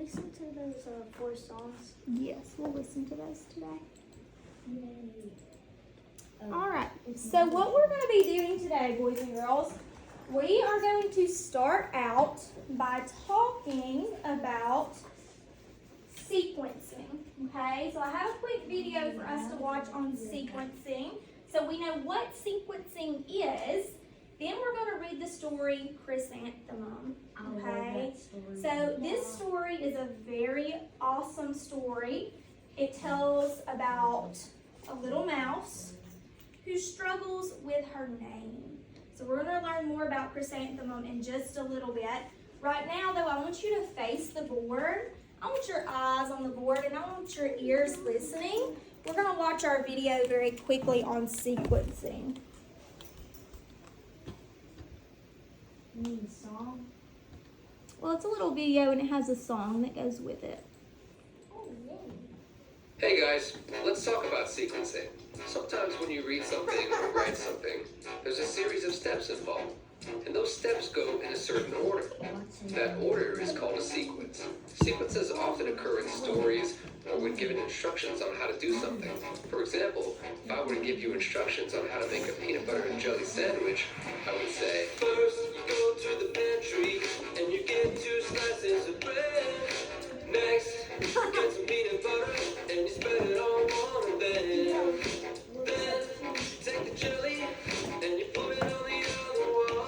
listen to those 4 songs? Yes, we'll listen to those today. Yay. All right. So what we're going to be doing today, boys and girls, we are going to start out by talking about sequencing. Okay, so I have a quick video for us to watch on sequencing, so we know what sequencing is. Then we're going to read the story Chrysanthemum. Okay, so this story is a very awesome story. It tells about a little mouse who struggles with her name. So we're going to learn more about Chrysanthemum in just a little bit. Right now, though, I want you to face the board. I want your eyes on the board, and I want your ears listening. We're going to watch our video very quickly on sequencing. You mean song? Well, it's a little video, and it has a song that goes with it. Oh, yay. Hey guys, let's talk about sequencing. Sometimes when you read something or write something, there's a series of steps involved. And those steps go in a certain order. That order is called a sequence. Sequences often occur in stories or when given instructions on how to do something. For example, if I were to give you instructions on how to make a peanut butter and jelly sandwich, I would say, first you go to the pantry and you get 2 slices of bread. Next, you get some peanut butter and you spread it on one of them. Then, you take the jelly and you put it on the other one.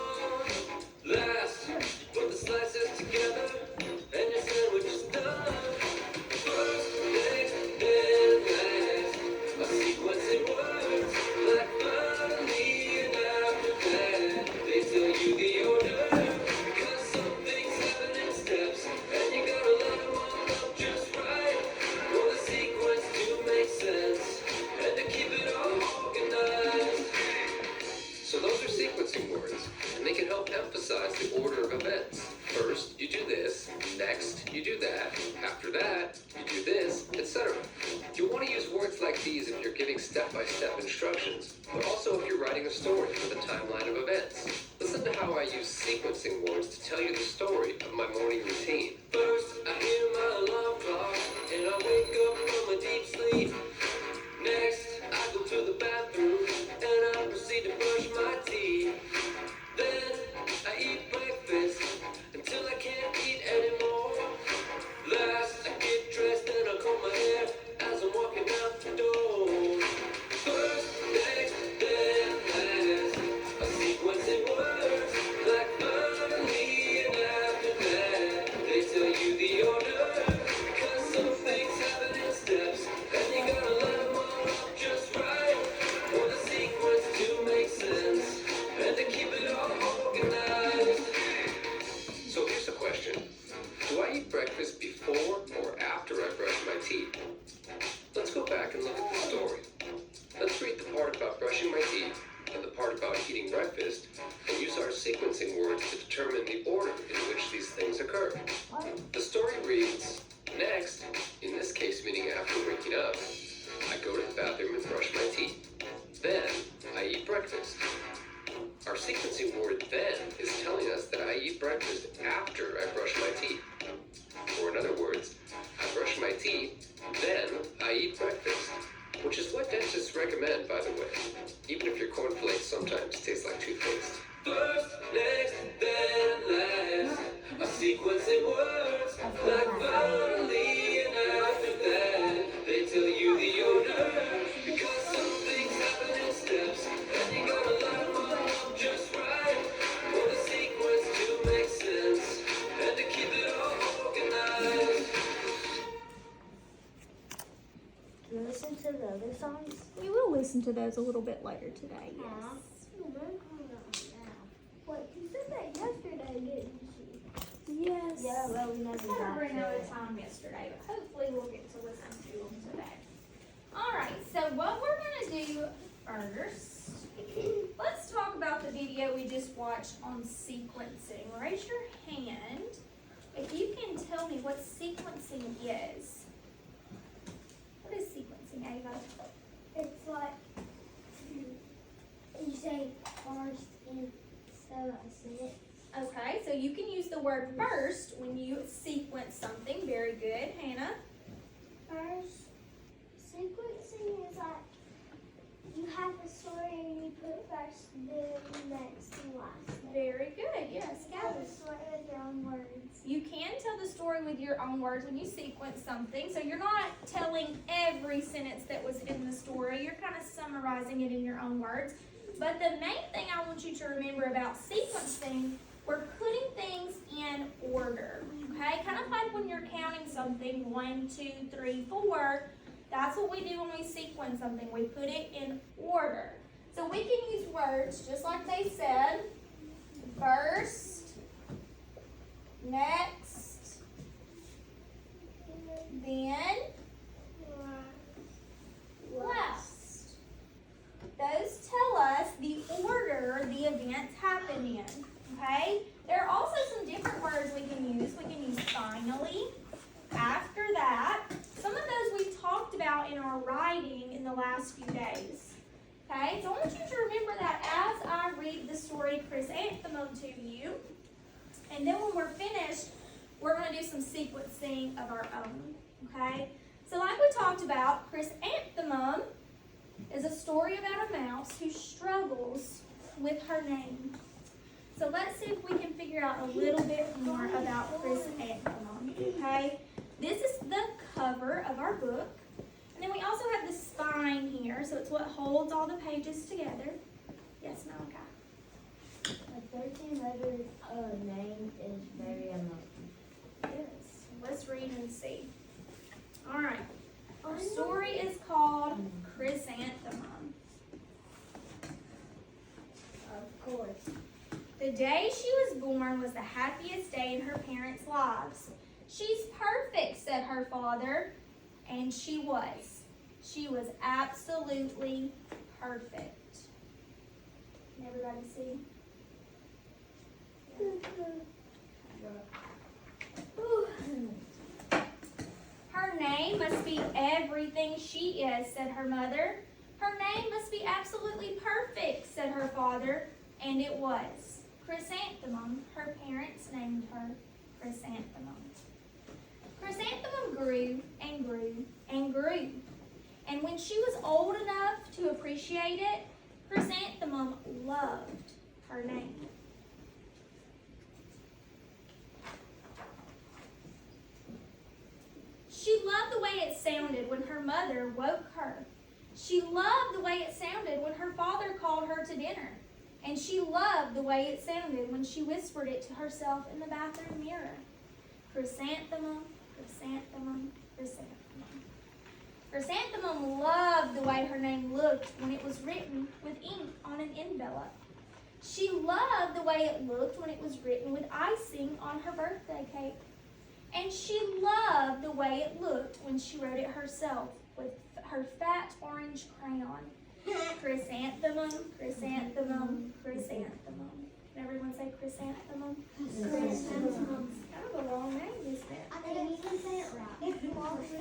Last, you put the slices together and your sandwich is done. First, next, then last. A sequence in words like finally and after that. They tell you the order because some things happen in steps and you gotta line them all up just right for the sequence to make sense and to keep it all organized. So those are sequencing words, and they can help emphasize the order of events. First, you do this. Next, you do that. After that, you do this, etc. You want to use words like these if you're giving step-by-step instructions, but also if you're writing a story with a timeline of events. Listen to how I use sequencing words to tell you the story of my morning routine. First, I hear my alarm clock, and I wake up from a deep sleep. Next, I go to the bathroom, and I proceed to brush my teeth. Then, I eat breakfast until I can't eat anymore. Last, I get dressed and I comb my hair as I'm walking out the door. First, next, then last. A sequence in words like finally and after that. They tell you the order because some things happen in steps and you gotta line them all up just right for the sequence to make sense and to keep it all organized. So here's the question. Do I eat breakfast before or after I brush my teeth? Let's go back and look at the story. Let's read the part about brushing my teeth and the part about eating breakfast and use our sequencing words to determine the order in which these things occur. The story reads, next, in this case meaning after waking up, I go to the bathroom and brush my teeth. Then, I eat breakfast. Our sequencing word then is telling us that I eat breakfast after I brush my teeth. Or in other words, I brush my teeth, then I eat breakfast. Which is what dentists recommend, by the way, even if your cornflakes sometimes taste like toothpaste. First, next, then last. A sequence in words like finally and after that. They tell you the order because some things happen in steps and you gotta line them all up just right for the sequence to make sense and to keep it all organized. Do you listen to the other songs? We will listen to those a little bit later today, yes. What, you said that yesterday, didn't you? Yes. Yeah, well, we never Kind of got ran to out of it. time yesterday, but hopefully we'll get to listen to them today. All right, so what we're going to do first, let's talk about the video we just watched on sequencing. Raise your hand if you can tell me what sequencing is. What is sequencing, Ava? It's like you say first and so I say it. Okay, so you can use the word first when you sequence something. Very good, Hannah. First, sequencing is like you have a story and you put first, then next, and last. Very good, yes. Tell the story with your own words. You can tell the story with your own words when you sequence something. So you're not telling every sentence that was in the story. You're kind of summarizing it in your own words. But the main thing I want you to remember about sequencing, we're putting things in order. Okay? Kind of like when you're counting something, 1, 2, 3, 4. That's what we do when we sequence something. We put it in order. So we can use words just like they said. First, next, then, last. Those tell us the order the events happen in. Okay? There are also some different words we can use. We can use finally, after that. Some of those we've talked about in our writing in the last few days. Okay, so I want you to remember that as I read the story Chrysanthemum to you. And then when we're finished, we're going to do some sequencing of our own. Okay, so like we talked about, Chrysanthemum is a story about a mouse who struggles with her name. So let's see if we can figure out a little bit more about Chrysanthemum. Okay, this is the cover of our book. And then we also have the spine here, so it's what holds all the pages together. Yes, Malachi? A 13-letter name is very unlucky. Yes. Let's read and see. All right. Our story is called Chrysanthemum. Of course. The day she was born was the happiest day in her parents' lives. She's perfect, said her father. And she was. She was absolutely perfect. Can everybody see? Her name must be everything she is, said her mother. Her name must be absolutely perfect, said her father. And it was. Chrysanthemum, her parents named her Chrysanthemum. Chrysanthemum grew and grew and grew. And when she was old enough to appreciate it, Chrysanthemum loved her name. She loved the way it sounded when her mother woke her. She loved the way it sounded when her father called her to dinner. And she loved the way it sounded when she whispered it to herself in the bathroom mirror. Chrysanthemum, chrysanthemum, chrysanthemum. Chrysanthemum loved the way her name looked when it was written with ink on an envelope. She loved the way it looked when it was written with icing on her birthday cake. And she loved the way it looked when she wrote it herself with her fat orange crayon. Chrysanthemum, chrysanthemum, chrysanthemum. Can everyone say chrysanthemum? Chrysanthemum. Kind of a long name, isn't it? I can't even say it right.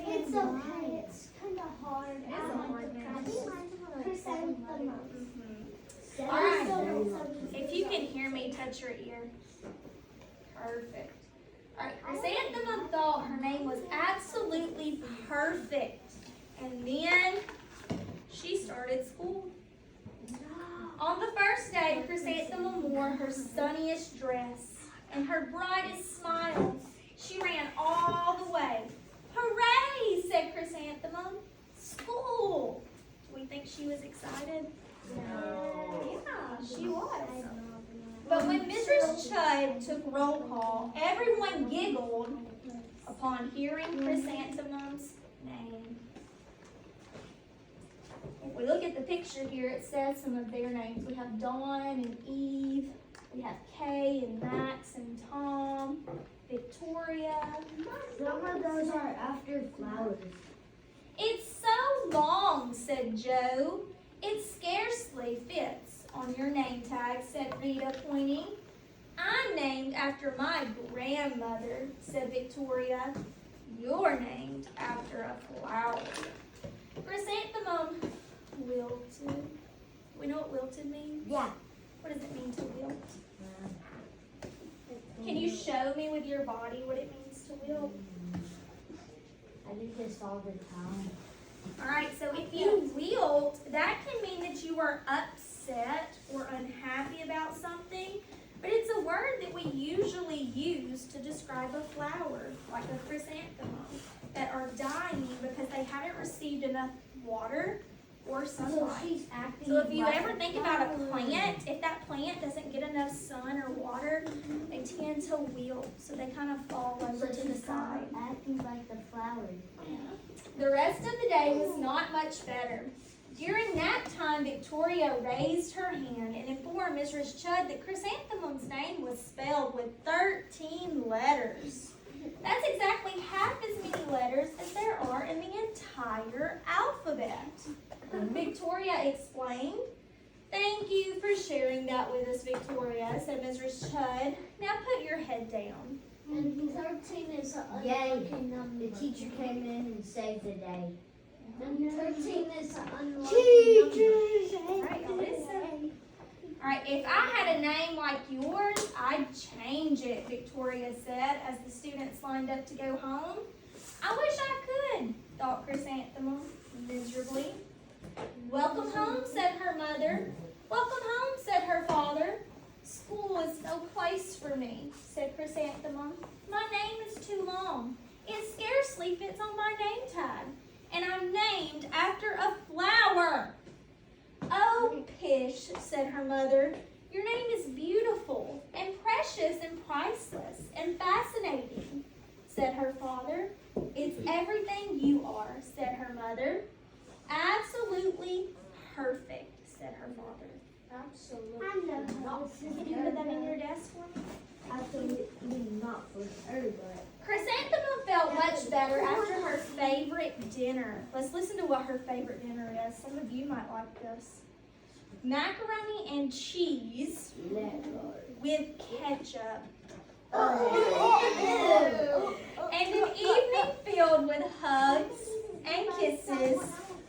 It's okay. It's kind of hard. It is a hard name. Chrysanthemum. All right. If you can hear me, touch your ear. Perfect. All right. Chrysanthemum thought her name was absolutely perfect. And then she started school. On the first day, Chrysanthemum wore her sunniest dress and her brightest smile. She ran all the way. Hooray, said Chrysanthemum. School. Do we think she was excited? No. Yeah, she was. But when Mrs. Chudd took roll call, everyone giggled upon hearing Chrysanthemum's name. If we look at the picture here, it says some of their names. We have Dawn and Eve. We have Kay and Max and Tom, Victoria. Some of those are after flowers. It's so long, said Joe. It scarcely fits on your name tag, said Rita, pointing. I'm named after my grandmother, said Victoria. You're named after a flower. Chrysanthemum wilted. We know what wilted means? Yeah. What does it mean to wilt? Can body what it means to wilt? I do this all the time. Alright, so if you wilt, that can mean that you are upset or unhappy about something, but it's a word that we usually use to describe a flower, like a chrysanthemum, that are dying because they haven't received enough water or So sunlight. she's acting So if you like ever think about a plant, if that plant doesn't get enough sun or water, they tend to wilt, so they kind of fall over to the side. acting like the flower. The rest of the day was not much better. During nap time, Victoria raised her hand and informed Mrs. Chudd that Chrysanthemum's name was spelled with 13 letters. That's exactly half as many letters as there are in the entire alphabet. Victoria explained. "Thank you for sharing that with us, Victoria," said Mrs. Chudd. "Now put your head down." And 13 is an Yay. unlucky number. The teacher came in and saved the day. And 13 is an unlucky number. Alright, y'all listen. Alright, if I had a name like yours, I'd change it, Victoria said as the students lined up to go home. "I wish I could," thought Chrysanthemum miserably. "Welcome home," said her mother. "Welcome home," said her father. "School is no place for me," said Chrysanthemum. "My name is too long. It scarcely fits on my name tag. And I'm named after a flower." "Oh, pish," said her mother. "Your name is beautiful and precious and priceless and fascinating," said her father. "It's everything you are," said her mother. "Absolutely perfect," said her father. Absolutely I know. not for Can you put that in your desk for me? Absolutely not for her, but Chrysanthemum felt much better after her favorite dinner. Let's listen to what her favorite dinner is. Some of you might like this. Macaroni and cheese with ketchup. And an evening filled with hugs and kisses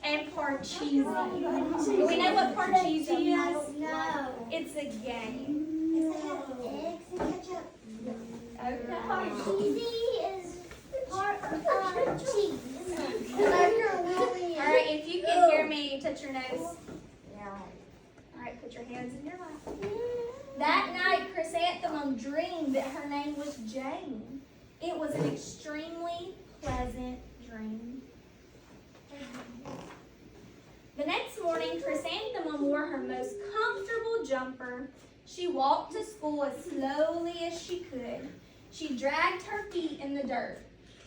and parcheesi. Do we know what parcheesi is? No. It's a game. Eggs and ketchup. Okay. Parcheesi is part of cheese. All right, if you can hear me, touch your nose. yeah. All right, put your hands in your lap. That night, Chrysanthemum dreamed that her name was Jane. It was an extremely pleasant dream. The next morning, Chrysanthemum wore her most comfortable jumper. She walked to school as slowly as she could. She dragged her feet in the dirt.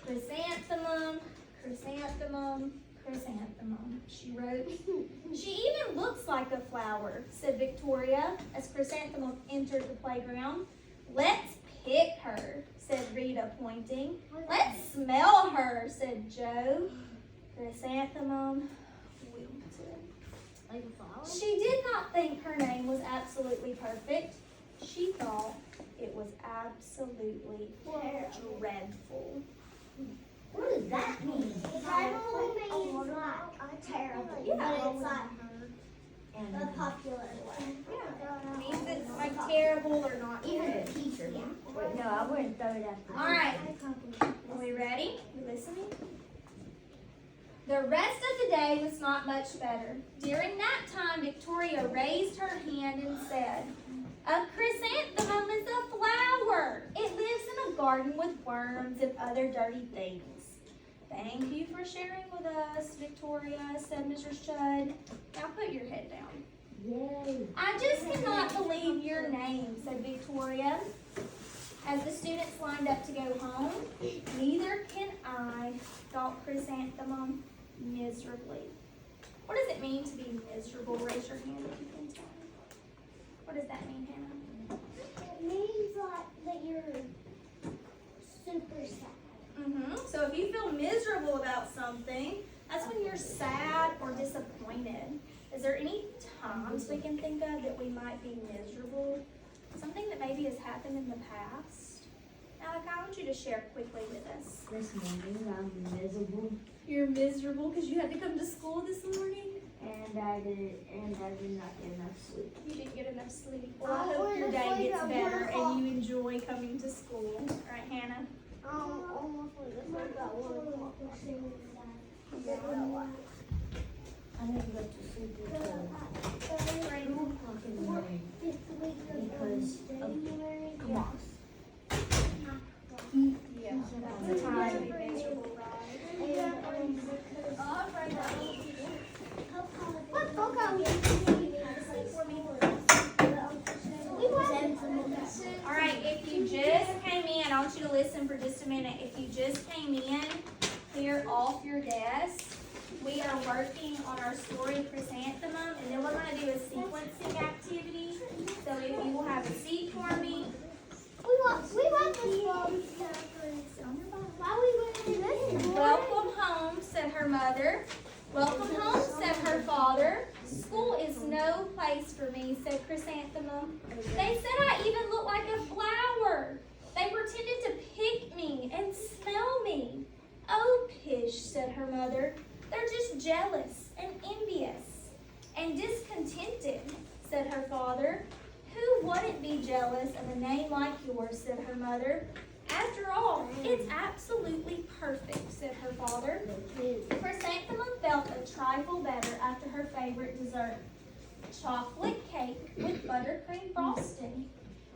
"Chrysanthemum, chrysanthemum, chrysanthemum," she wrote. "She even looks like a flower," said Victoria as Chrysanthemum entered the playground. "Let's pick her," said Rita, pointing. "Let's smell her," said Joe. Chrysanthemum wilted. Like a flower? She did not think her name was absolutely perfect. She thought it was absolutely dreadful. What does that mean? Dreadful means like terrible, Yeah. but it's like And the popular way. Yeah, it means it's like terrible or not even good. the teacher. Wait, no, I wouldn't throw it at the All right, are we ready? You listening? The rest of the day was not much better. During nap time, Victoria raised her hand and said, "A chrysanthemum is a flower. It lives in a garden with worms and other dirty things." "Thank you for sharing with us, Victoria," said Mrs. Chudd. "Now put your head down." Yay. "I just cannot believe your name," said Victoria. As the students lined up to go home, "Neither can I," thought Chrysanthemum miserably. What does it mean to be miserable? Raise your hand if you can tell me. What does that mean, Hannah? It means like that you're super sad. So if you feel miserable about something, that's when you're sad or disappointed. Is there any times we can think of that we might be miserable? Something that maybe has happened in the past? Alec, I want you to share quickly with us. This morning I'm miserable You're miserable because you had to come to school this morning? and I excited and I did not get enough sleep. You didn't get enough sleep. Well, I hope your day gets better and you enjoy coming to school. All right, Hannah? Almost like this one got one. I didn't go to sleep until 2 o'clock in the morning because of class. Yeah, that's a time to be miserable, right? All right, if you just came in, I want you to listen for just a minute. If you just came in, clear off your desk. We are working on our story chrysanthemum, and then we're going to do a sequencing activity. So if you will have a seat for me. We want this one. Why we wouldn't do this? Welcome home, said her mother. Welcome home, said her father. School is no place for me, said Chrysanthemum. They said I even look like a flower. They pretended to pick me and smell me. Oh, pish, said her mother. They're just jealous and envious and discontented, said her father. Who wouldn't be jealous of a name like yours, said her mother. After all, it's absolutely perfect, said her father. Chrysanthemum felt a trifle better after her favorite dessert, chocolate cake with buttercream frosting,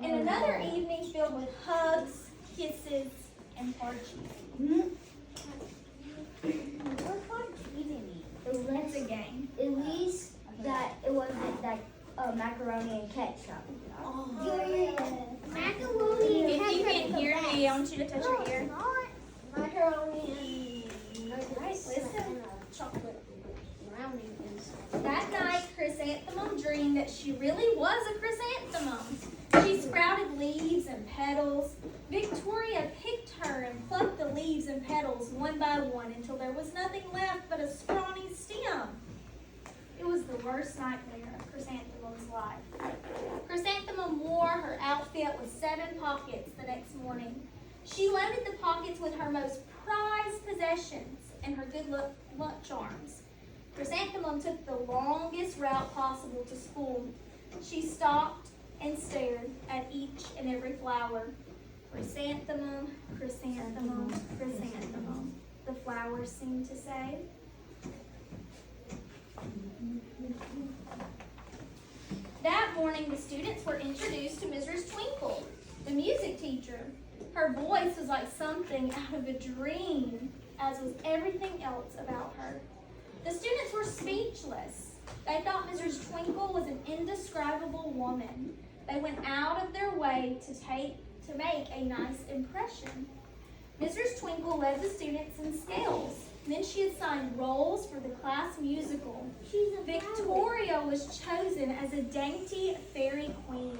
and another evening filled with hugs, kisses, and parties. It's a game. At least that it wasn't like macaroni and ketchup. Macaroni and If you can hear me, I want you to touch your ear. Macaroni Right, listen. chocolate brownie is. That night, Chrysanthemum dreamed that she really was a chrysanthemum. She sprouted leaves and petals. Victoria picked her and plucked the leaves and petals one by one until there was nothing left but a scrawny stem. It was the worst nightmare of Chrysanthemum's life. Chrysanthemum wore her outfit with 7 pockets the next morning. She loaded the pockets with her most prized possessions and her good luck charms. Chrysanthemum took the longest route possible to school. She stopped and stared at each and every flower. Chrysanthemum, chrysanthemum, chrysanthemum, the flowers seemed to say. That morning, the students were introduced to Mrs. Twinkle, the music teacher. Her voice was like something out of a dream, as was everything else about her. The students were speechless. They thought Mrs. Twinkle was an indescribable woman. They went out of their way to make a nice impression. Mrs. Twinkle led the students in scales. Then she assigned roles for the class musical. Victoria was chosen as a dainty fairy queen.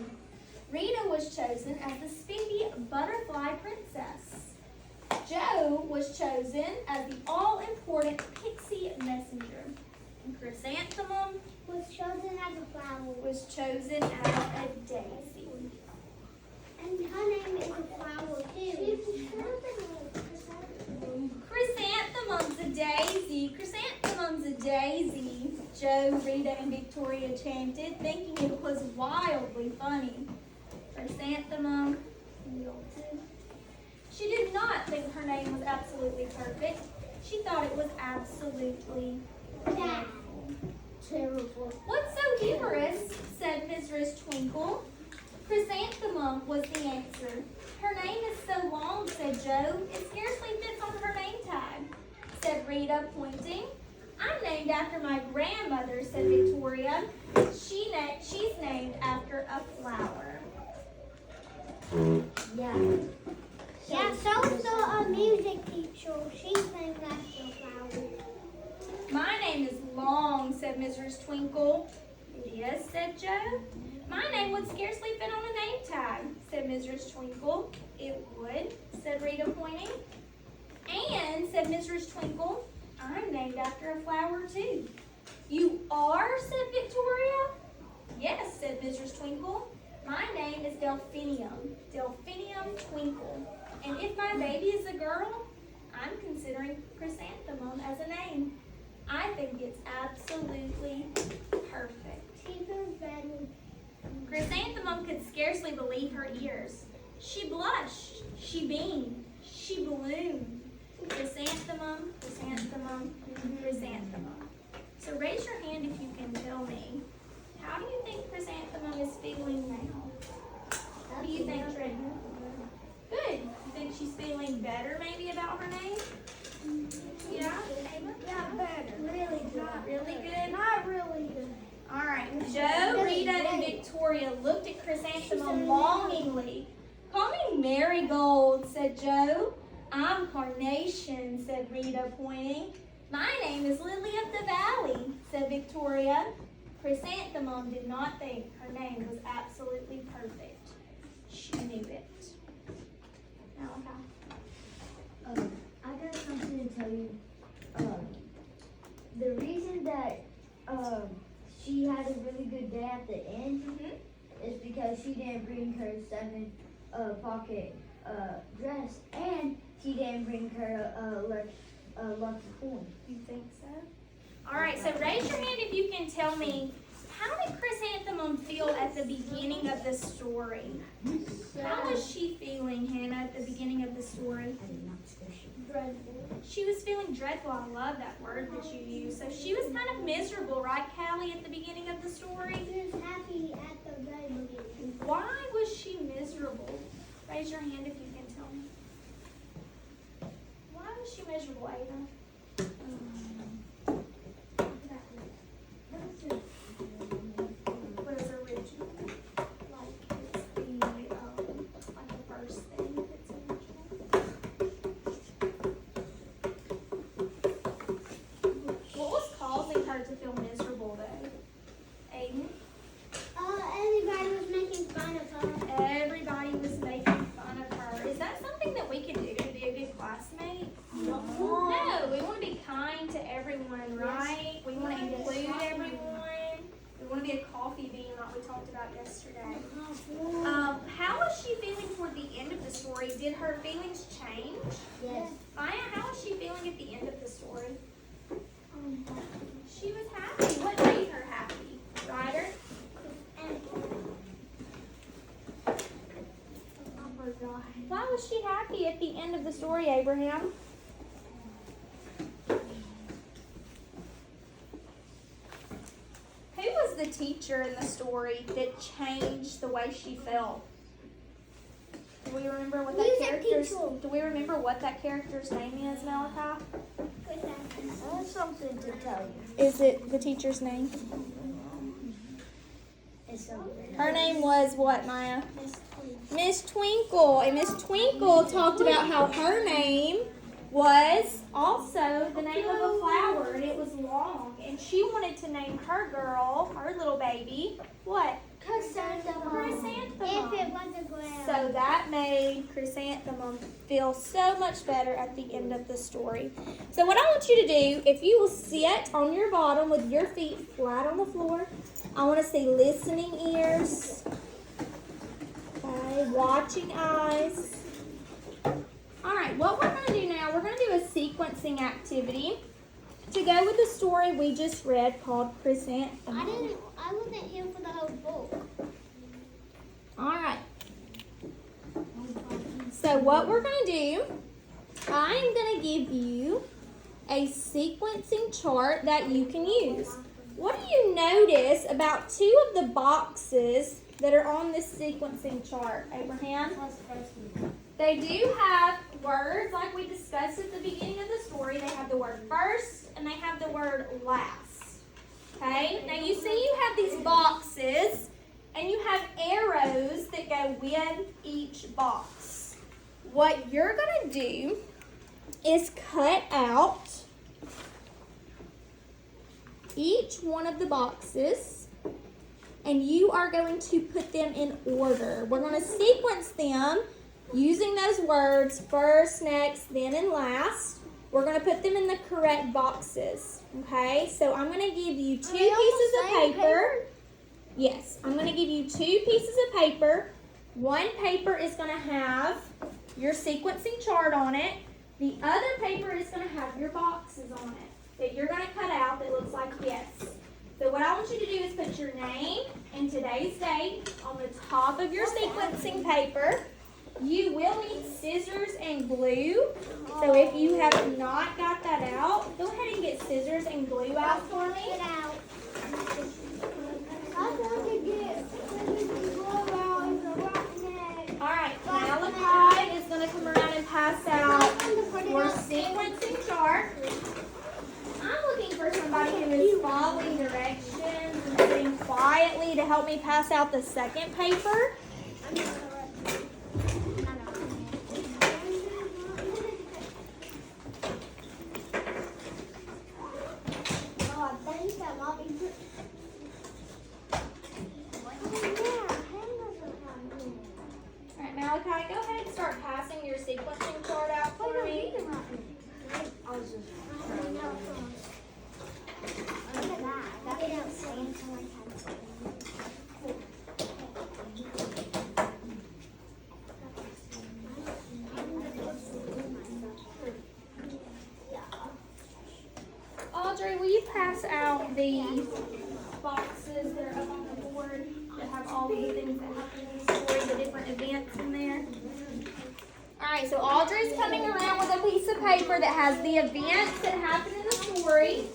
Rita was chosen as the speedy butterfly princess. Joe was chosen as the all-important pixie messenger. And Chrysanthemum Was chosen as a flower. was chosen as a daisy. And her name is a flower too. Chrysanthemum's a daisy, chrysanthemum's a daisy, Joe, Rita, and Victoria chanted, thinking it was wildly funny. Chrysanthemum wilted. She did not think her name was absolutely perfect. She thought it was absolutely Bad. Terrible. What's so humorous? Said Mrs. Twinkle. Chrysanthemum was the answer. Her name is so long, said Joe, it scarcely fits on her name tag, said Rita, pointing. I'm named after my grandmother, said Victoria. She's named after a flower. Yeah. Yeah, so is the music teacher. She's named after a flower. My name is Long, said Mrs. Twinkle. Yes, said Joe. My name would scarcely fit on a name tag, said Mrs. Twinkle. It would, said Rita, pointing. And, said Mrs. Twinkle, I'm named after a flower too. You are, said Victoria. Yes, said Mrs. Twinkle. My name is Delphinium, Delphinium Twinkle. And if my baby is a girl, I'm considering Chrysanthemum as a name. I think it's absolutely scarcely believe her ears. She blushed, she beamed, she bloomed. Chrysanthemum, chrysanthemum, chrysanthemum. So raise your hand if you can tell me, how do you think Chrysanthemum is feeling now? What do you think, Trenton? Good. You think she's feeling better maybe about her name? Yeah? Ava? Yeah, better. Really good. Really good? Not really good. All right. Joe, Rita, and Victoria looked at Chrysanthemum longingly. Call me Marigold, said Joe. I'm Carnation, said Rita, pointing. My name is Lily of the Valley, said Victoria. Chrysanthemum did not think her name was absolutely perfect. She knew it. Malachi. I got something to tell you. The reason that she had a really good day at the end is because she didn't bring her 7 pocket dress, and she didn't bring her lucky coin. You think so? All right, so raise your hand if you can tell me, how did Chrysanthemum feel at the beginning of the story? How was she feeling, Hannah, at the beginning of the story? Dreadful. She was feeling dreadful. I love that word that you use. So she was kind of miserable, right, Callie, at the beginning of the story? She was happy at the very beginning. Why was she miserable? Raise your hand if you can tell me. Why was she miserable, Ava? What is original? Like it's the first thing that's original. What was causing her to feel miserable though? Aiden? Everybody was making fun of her. Everybody was making fun of her. Is that something that we can do to be a good classmate? No, we want to be kind to everyone, right? We want to include everyone. We want to be a coffee bean like we talked about yesterday. How was she feeling toward the end of the story? Did her feelings change? Yes. Maya, how was she feeling at the end of the story? She was happy. What made her happy? Ryder? Why was she happy at the end of the story, Abraham? Who was the teacher in the story that changed the way she felt? Do we remember what that character's? Do we remember what that character's name is, Malachi? I have something to tell you. Is it the teacher's name? It's something. Her name was what, Maya? Miss Twinkle. And Miss Twinkle talked about how her name was also the name of a flower, and it was long. And she wanted to name her girl, her little baby, what? Chrysanthemum. Chrysanthemum. If it wasn't ground. So that made Chrysanthemum feel so much better at the end of the story. So what I want you to do, if you will sit on your bottom with your feet flat on the floor, I want to see listening ears, okay, watching eyes. All right, what we're going to do now, we're going to do a sequencing activity to go with the story we just read called Chrysanthemum. I wasn't here for the whole book. All right. So what we're going to do, I'm going to give you a sequencing chart that you can use. What do you notice about 2 of the boxes that are on this sequencing chart, Abraham? They do have words like we discussed at the beginning of the story. They have the word first and they have the word last. Okay? Now you see you have these boxes and you have arrows that go with each box. What you're going to do is cut out each one of the boxes and you are going to put them in order. We're going to sequence them using those words first, next, then, and last. We're going to put them in the correct boxes. Okay? So I'm going to give you 2 pieces of paper. Yes, I'm going to give you 2 pieces of paper. One paper is going to have your sequencing chart on it. The other paper is going to have your boxes on it that you're going to cut out that looks like this. So what I want you to do is put your name and and today's date on the top of your sequencing paper. You will need scissors and glue. So if you have not got that out, go ahead and get scissors and glue out for me. Get out. I'm going to get glue out in the rock neck. Alright, Malachi is going to come around and pass out your sequencing chart. I'm looking for somebody who is following directions and sitting quietly to help me pass out the second paper. Alright, Malachi, go ahead and start passing your sequencing chart out for me. Audrey, will you pass out the boxes that are up on the board that have all of the things that happen in the story, the different events in there? Alright, so Audrey's coming around with a piece of paper that has the events that happen in the story.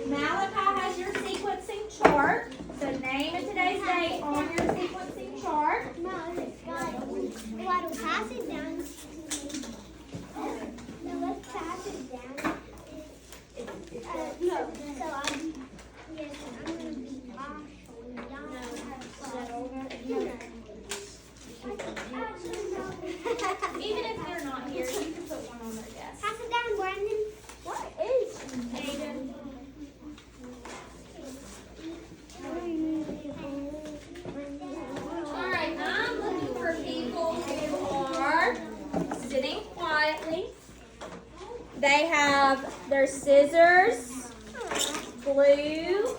Malachi has your sequencing chart. So name and today's date on your sequencing chart. No, it's got to pass it down. No, let's pass it down. No, so I'm going to be actually down. Even if they're not here, you can put one on their desk. Pass it down, Brandon. What is Aiden? Alright, I'm looking for people who are sitting quietly. They have their scissors, glue,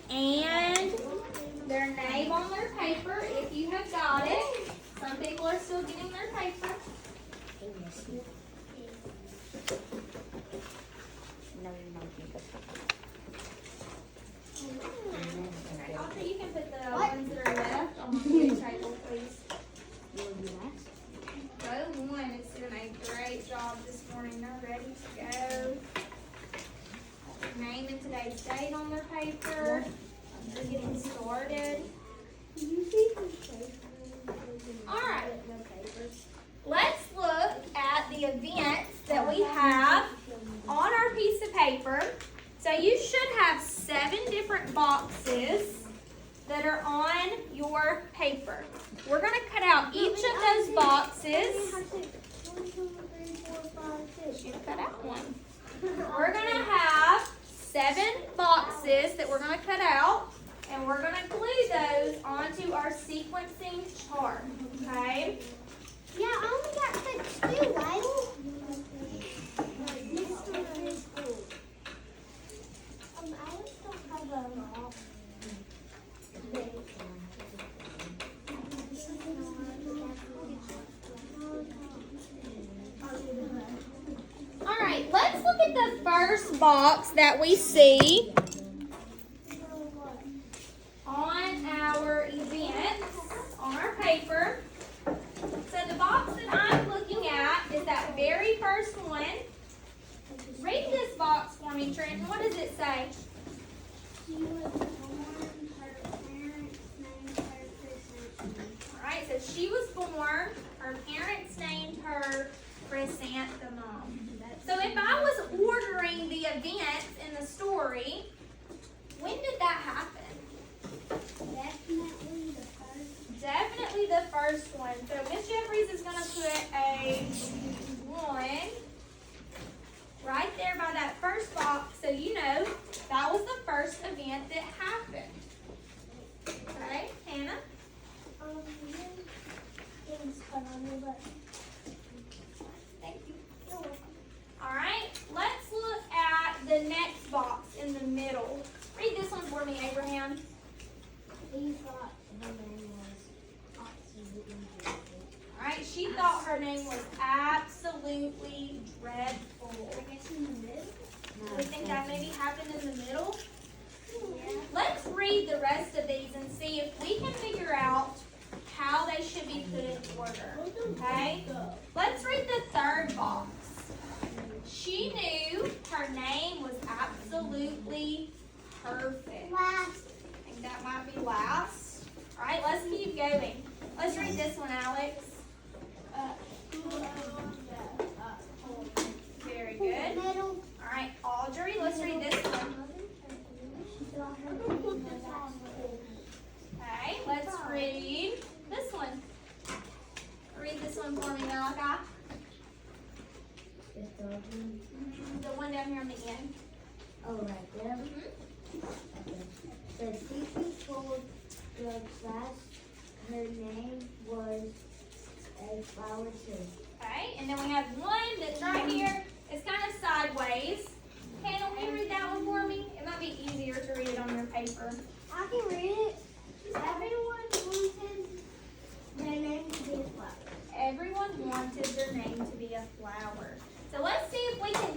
and their name on their paper if you have got it. Some people are still getting their paper. Audrey, you can put the ones that are left on the table, please. Row 1 is doing a great job this morning. They're ready to go. Name and today's date on their paper. They're getting started. Alright. Let's look at the events that we have on our piece of paper. So you should have 7 different boxes that are on your paper. We're going to cut out each of those boxes. You've cut out one. We're going to have 7 boxes that we're going to cut out, and we're going to glue those onto our sequencing chart. Okay? Yeah, I only got 6 too, right? I just don't have a lot. Alright, let's look at the first box that we see on our events, on our paper. So the box that I'm looking at is that very first one. Read this box for me, Trenton. What does it say? She was born, her parents named her Chrysanthemum. Alright, so she was born, her parents named her Chrysanthemum. So if I was ordering the events in the story, when did that happen? Definitely the first one. So Miss Jeffries is going to put a 1 right there by that first box, so you know that was the first event that happened. Okay, Hannah? Thank you. You're welcome. All right, let's look at the next box in the middle. Read this one for me, Abraham. All right, she thought her name was absolutely dreadful. Do we think that maybe happened in the middle? Let's read the rest of these and see be put in order. Okay? Let's read the third box. She knew her name was absolutely perfect. Last. I think that might be last. All right, let's keep going. Let's read this one, Alex. Very good. Middle. All right, Audrey, let's read this one. Okay, let's read this one. Read this one for me, Malachi. The one down here on the end. Oh, right there. The teacher told the class her name was a flower too. Okay, and then we have one that's right here. It's kind of sideways. Hannah, will you read that one for me? It might be easier to read it on your paper. I can read it. Everyone wanted their name to be a flower. Everyone wanted their name to be a flower. So let's see if we can